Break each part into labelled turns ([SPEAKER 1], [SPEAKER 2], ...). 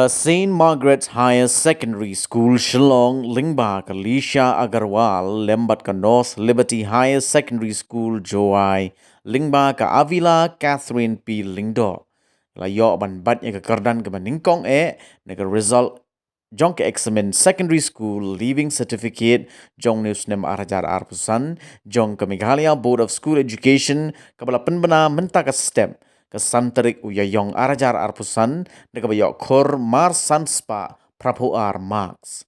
[SPEAKER 1] St. Margaret's Higher Secondary School, Shillong, Lingbak, Alicia Agarwal, Lembat North Liberty Higher Secondary School, Joai, Lingbak, Avila, Catherine P. Lingdo. Layo ban bat ya kekerdan ke Ningkong nega result jong ke examen secondary school leaving certificate jong news nem arajar arpusan jong ke Meghalaya Board of School Education kabala penbena mentak step ke santerik uyayong arajar arpusan nega bayok khor mar sanspa prapo ar marks.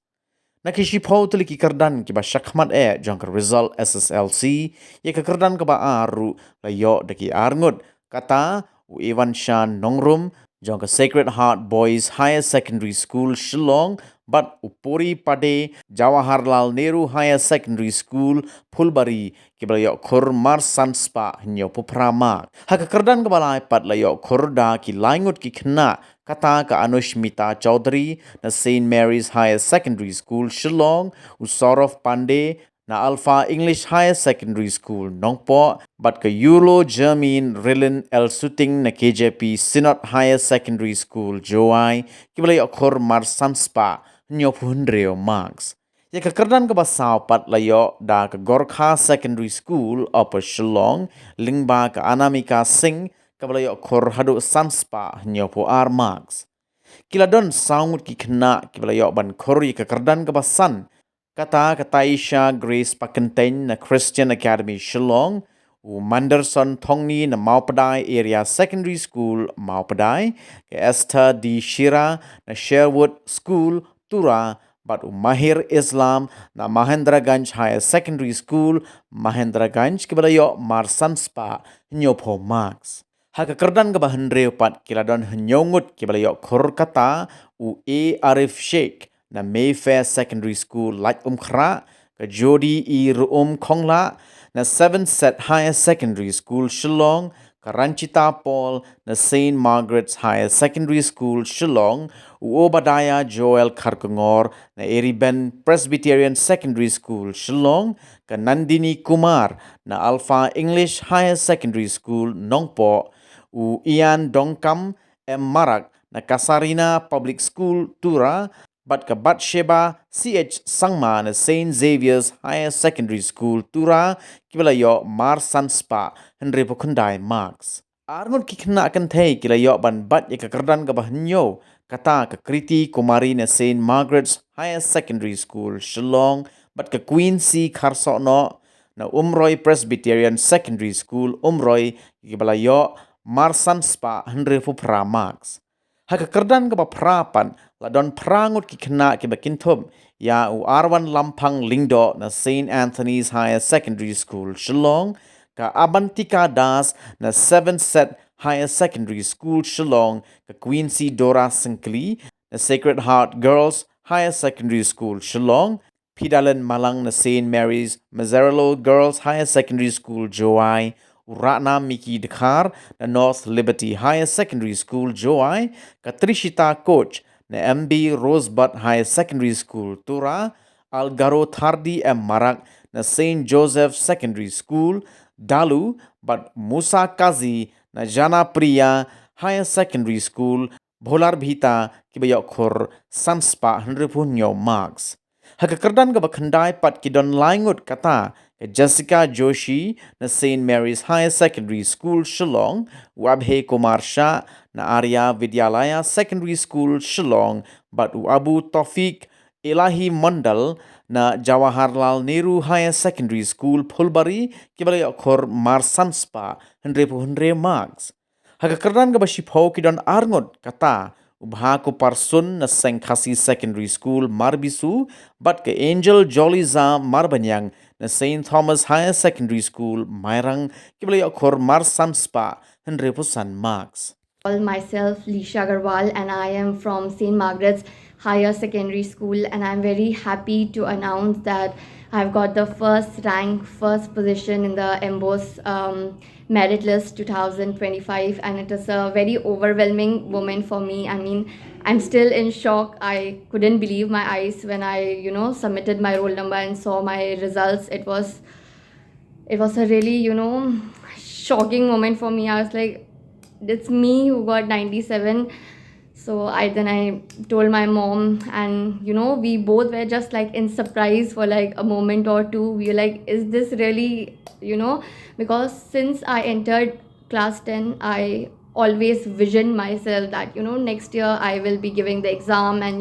[SPEAKER 1] Nakishi pau tuli ki kerdan ki ba syakmat jong ke result SSLC ya ke kerdan ke ba aru layo deki arngut kata Evan Shan Nongrum jong ke Sacred Heart Boys Higher Secondary School Shillong but upori pade Jawaharlal Nehru Higher Secondary School Phulbari ki balayok khur mar sanspa nyo puprama ha ke kerdan ke balai pat layok khurda ki laingut ki khna kata ka Anushmita Chaudhary na St. Mary's Higher Secondary School Shillong Usorof Pandey na Alpha English Higher Secondary School Nongpo but ke Euro German Rilin El Suting na KJP Synod Higher Secondary School Joai kibalay okhor mar sanspa nyo phundreo marks ya ke kerdan ke basau pat layo da ke Gorkha Secondary School Upper Shillong Lingba ke Anamika Singh kabalay okhor hadu sanspa nyo po ar marks kiladon saungut ki kena kibalay ban khor ya ke kerdan ke basan kata Taisha Grace Pakenteng na Christian Academy Shillong, Manderson Thongni na Maupadai Area Secondary School Maupadai, Esther D. Shira na Sherwood School Tura, but Mahir Islam na Mahendraganj Higher Secondary School Mahendraganj kibalayo Marsanspa nyopo marks. Haka kerdan ke bahendreo pat kiladon henyongut kibalayo khur kata A. Arif Sheikh na Mayfair Secondary School Lach Khra, ke Jody E. Ruum Khongla, na 7th Set Higher Secondary School Shillong, ke Ranchita Paul na St. Margaret's Higher Secondary School Shillong, Obadiah Joel Kharkongor na Eriben Presbyterian Secondary School Shillong, ke Nandini Kumar na Alpha English Higher Secondary School Nongpo, Ian Dongkam M. Marak na Kasarina Public School Tura, but ke Batsheba CH Sangma na St. Xavier's Higher Secondary School Tura kibalayo Mar Sanspa Henry Pukundai Marks. Arngut kikna akan thei kilayo ban bat ya kekerdan ke bahnyo kata ke Kriti Kumari na St. Margaret's Higher Secondary School Shillong but ke Queen C. Kharsokno na Umroy Presbyterian Secondary School Umroy kibalayo Mar Sanspa Henry Pupra Marks. Haka kerdan ke baperapan ladon prangut ki kena ki bakintum ya Arwan Lampang Lingdo na St. Anthony's Higher Secondary School Shillong ka Abantika Das na 7th Set Higher Secondary School Shillong ka Quincy Dora Singkli na Sacred Heart Girls Higher Secondary School Shillong Pidalan Malang na St. Mary's Mazzarello Girls Higher Secondary School Joai Ratna Miki Dekhar na North Liberty Higher Secondary School Joai, Katrishita Coach na MB Rosebud Higher Secondary School Tura, Algaro Thardi M. Marak na St. Joseph Secondary School Dalu, but Musa Kazi na Jana Priya Higher Secondary School Bholar Bhita kibayok khur sanspa henripunyo marks. Hakakerdan ke bakhandai pat kidon laingut kata Jessica Joshi na St. Mary's Higher Secondary School Shillong, Wabhe Kumar Shah na Arya Vidyalaya Secondary School Shillong, but Abu Taufiq Elahi Mandal na Jawaharlal Nehru Higher Secondary School Phulbari kibalay okhor Mar Sanspa Henry marks. Hakakerdan ke bashipho kidon arngot kata Ubha ko parsun na Sengkhasi Secondary School Marbisu, but ke Angel Joliza Marbanyang na St. Thomas Higher Secondary School Mairang kibalay okhor Mar Sanspa Henry marks.
[SPEAKER 2] Myself Lisha Agarwal and I am from St. Margaret's Higher Secondary School, and I'm very happy to announce that I've got the first position in the MBOS merit list 2025, and it is a very overwhelming moment for me. I mean, I'm still in shock. I couldn't believe my eyes when I submitted my roll number and saw my results. It was a really shocking moment for me. I was like, it's me who got 97. So I told my mom, and we both were just like in surprise for like a moment or two. We were like, is this really, because since I entered class 10, I always visioned myself that next year I will be giving the exam, and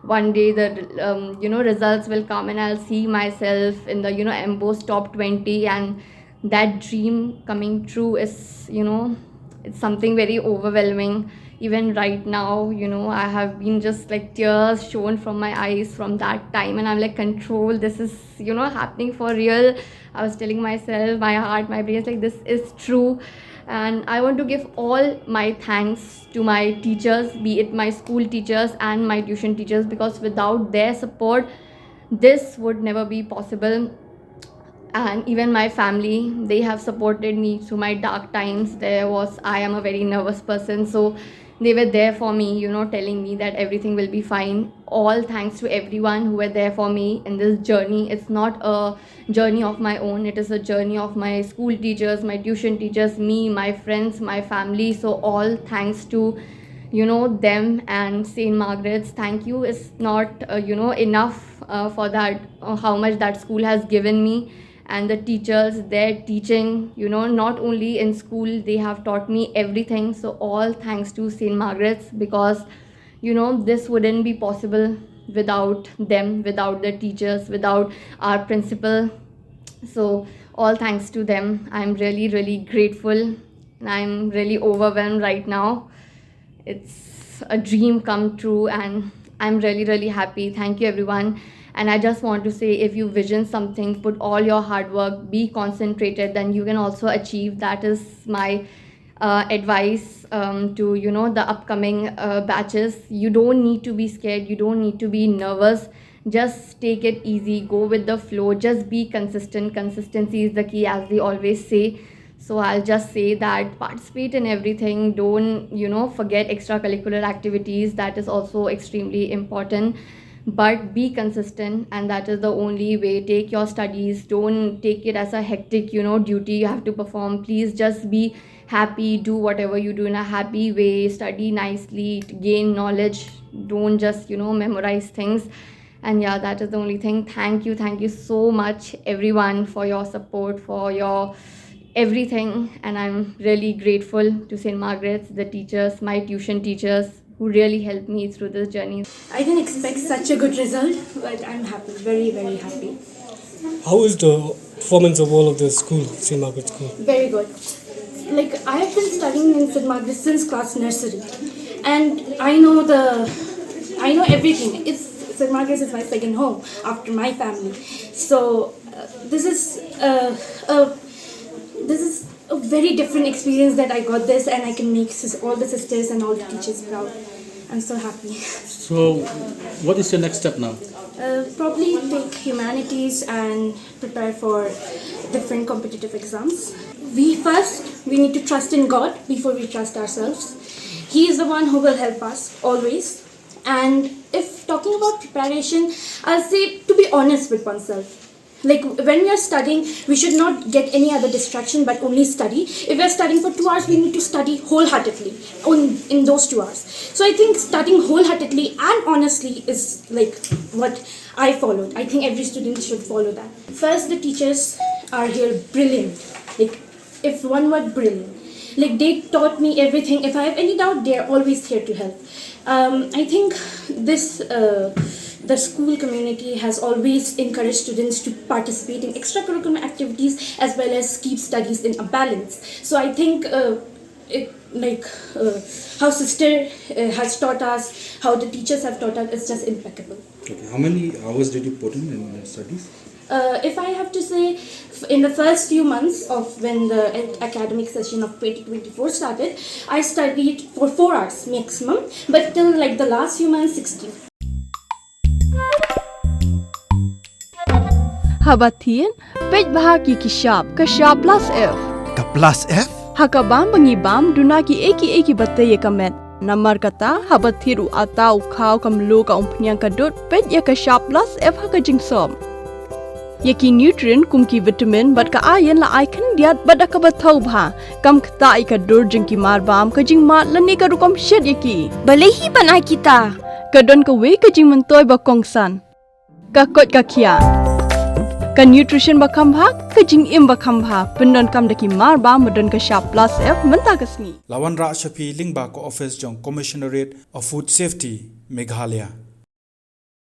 [SPEAKER 2] one day the results will come, and I'll see myself in the MBO's top 20, and that dream coming true is it's something very overwhelming. Even right now, I have been just like tears shown from my eyes from that time, and I'm like, control, this is happening for real. I was telling myself, my heart, my brain is like, this is true. And I want to give all my thanks to my teachers, be it my school teachers and my tuition teachers, because without their support this would never be possible. And even my family, they have supported me through my dark times. I am a very nervous person, so they were there for me, telling me that everything will be fine. All thanks to everyone who were there for me in this journey. It's not a journey of my own, it is a journey of my school teachers, my tuition teachers, me, my friends, my family. So all thanks to them. And St. Margaret's, thank you is not enough for that, how much that school has given me. And the teachers, their teaching, not only in school, they have taught me everything. So all thanks to St. Margaret's, because this wouldn't be possible without them, without the teachers, without our principal. So all thanks to them. I'm really, really grateful, and I'm really overwhelmed right now. It's a dream come true, and I'm really, really happy. Thank you, everyone. And I just want to say, if you vision something, put all your hard work, be concentrated, then you can also achieve. That is my advice to the upcoming batches. You don't need to be scared, you don't need to be nervous. Just take it easy, go with the flow, just be consistent. Consistency is the key, as they always say. So I'll just say that participate in everything. Don't forget extracurricular activities. That is also extremely important. But be consistent, and that is the only way. Take your studies, don't take it as a hectic duty you have to perform. Please just be happy, do whatever you do in a happy way, study nicely, gain knowledge. Don't just memorize things. And yeah, that is the only thing. Thank you so much, everyone, for your support, for your everything. And I'm really grateful to St. Margaret's, the teachers, my tuition teachers, who really helped me through this journey.
[SPEAKER 3] I didn't expect such a good result, but I'm happy, very, very happy.
[SPEAKER 4] How is the performance of all of the school, St. Margaret's School?
[SPEAKER 3] Very good. Like, I have been studying in St. Margaret's since class nursery, and I know everything. St. Margaret's is my second home after my family. So this is a very different experience that I got this, and I can make all the sisters and all the teachers proud. I'm so happy.
[SPEAKER 5] So, what is your next step now?
[SPEAKER 3] Probably take humanities and prepare for different competitive exams. We need to trust in God before we trust ourselves. He is the one who will help us always. And if talking about preparation, I'll say to be honest with oneself. Like, when we are studying, we should not get any other distraction but only study. If we are studying for 2 hours, we need to study wholeheartedly in those 2 hours. So I think studying wholeheartedly and honestly is like what I followed. I think every student should follow that. First, the teachers are here brilliant. Like, if one word, brilliant. Like, they taught me everything. If I have any doubt, they are always here to help. I think the school community has always encouraged students to participate in extracurricular activities as well as keep studies in a balance. So I think how sister has taught us, how the teachers have taught us, it's just impeccable.
[SPEAKER 6] Okay. How many hours did you put in studies?
[SPEAKER 3] If I have to say, in the first few months of when the academic session of 2024 started, I studied for 4 hours maximum, but till like the last few months, 16.
[SPEAKER 7] Habatin, pej bahaki kashab plus F.
[SPEAKER 8] Ka plus F?
[SPEAKER 7] Hakabam bangibam dunaki eki bataye kamet. Namar kata habathiru atau khau kamlu ka umpnyang kadut pej ya kashab plus F hakajingsom. Yaki nutrient kumki vitamin bat ka ayan la icon diat bat ka bathau bha kam khta ika dur jingki mar bam ka jing mat lani ka rukom shed yaki
[SPEAKER 8] Balehi banai kita.
[SPEAKER 7] ka don ka we ka jing mentoy ba kongsan ka kot ka khia ka nutrition ba kham bha ka jing im ba kham bha pendon kam daki mar ba madon ka sharp plus f menta kasni
[SPEAKER 9] Lawan Ra Shafi Lingba ko office jong Commissionerate of Food Safety Meghalaya